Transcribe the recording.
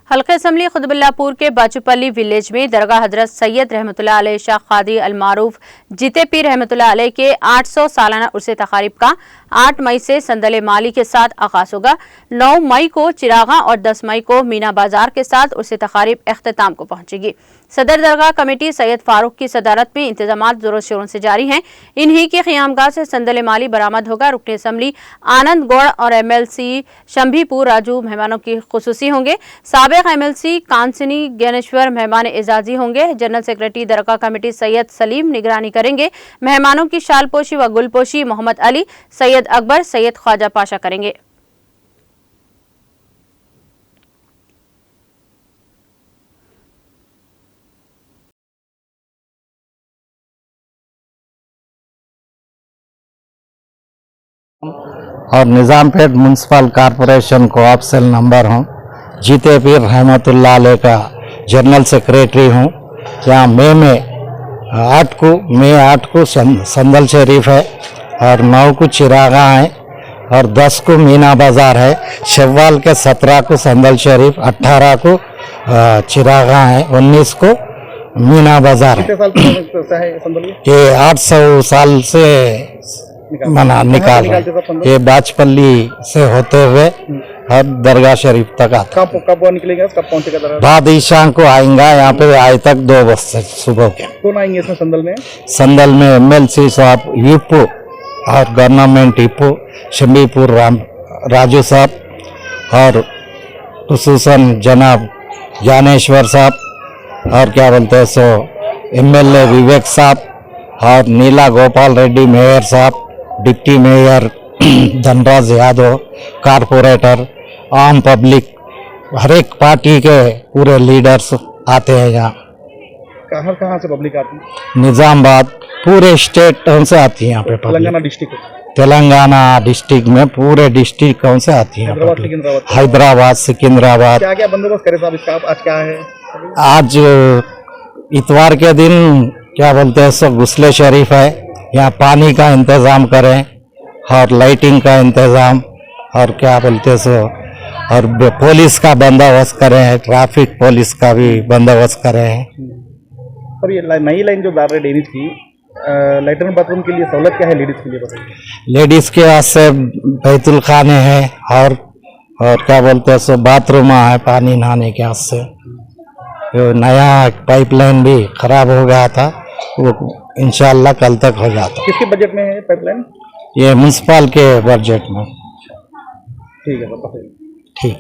हल्के असम्बली खुतबुल्लापुर के बाचूपल्ली विलेज में दरगाह हजरत सैयद रहमतुल्लाह अलैह शाह खादी अलमारूफ जीते पीर रहमतुल्लाह अलैह के 800 सालाना उर्से तकारीब का 8 मई से संदल माली के साथ आगाज होगा। 9 मई को चिरागा और 10 मई को मीना बाजार के साथ उर्से तकारीब अख्ताम को पहुंचेगी। सदर दरगाह कमेटी सैयद फारूक की सदारत में इंतजामात जोरों शोरों से जारी हैं। इन्हीं की क़यामगाह से संदल माली बरामद होगा। रुकन असम्बली आनंद गौड़ और MLC शंभीपुर राजू मेहमानों की खुसूसी होंगे। साबिक MLC कांसनी ज्ञानेश्वर मेहमान एजाजी होंगे। जनरल सेक्रेटरी दरगाह कमेटी सैयद सलीम निगरानी करेंगे। मेहमानों की शालपोशी व गुलपोशी मोहम्मद अली, सैयद अकबर, सैयद ख्वाजा पाशा करेंगे। और निज़ामपेट म्यूनसिपल कॉरपोरेशन को ऑफिशियल नंबर हूँ। जीते पीर रहमतुल्लाह अलैह का जनरल सेक्रेटरी हूँ। यहाँ मई 8 को संदल शरीफ है और 9 को चिरागा है और 10 को मीना बाजार है। शव्वाल के 17 को संदल शरीफ, 18 को चिरागा है, 19 को मीना बाजार है। ये 800 साल से निकाल ये बाचपल्ली से होते हुए हर दरगाह शरीफ तक आता। कब निकलेगा, कब पहुंचेगा? बाद ईशान को आएगा। यहाँ पे आए तक 2 बजे सुबह के। कौन आएंगे इसमें संदल में MLC साहब यूपो और गवर्नमेंट यूपो शंभीपुर राजू साहब और खुसूसन जनाब ज्ञानेश्वर साहब और क्या बोलते हैं सो MLA विवेक साहब और नीला गोपाल रेड्डी मेयर साहब, deputy mayor Dhanraj Yadav, corporator, आम पब्लिक, हर एक पार्टी के पूरे लीडर्स आते हैं यहाँ। कहाँ से पब्लिक आती है? निजामाबाद पूरे स्टेट से आती है यहाँ पे। तेलंगाना डिस्ट्रिक्ट में पूरे डिस्ट्रिक्ट से आती है। हैदराबाद, सिकंदराबाद। क्या क्या बंदोबस्त करे साहब इसका? आज क्या है? आज इतवार के दिन क्या बोलते हैं सो गुस्ले शरीफ है। यहाँ पानी का इंतज़ाम करें और लाइटिंग का इंतज़ाम और क्या बोलते सो और पुलिस का बंदोबस्त करें, ट्रैफिक पुलिस का भी बंदोबस्त करें। और ये नई लाइन जो डाल रहे डेनिज की, लैट्रिन बाथरूम के लिए सहूलत क्या है लेडीज के लिए बताइए? लेडीज के वास्ते बैतुल खाने हैं और क्या बोलते हैं सो बाथरूम है पानी नहाने के वास्ते। नया पाइपलाइन भी खराब हो गया था, वो इंशाल्लाह कल तक हो जाता। किसके बजट में है पाइपलाइन? ये म्यूनसिपल के बजट में। ठीक है।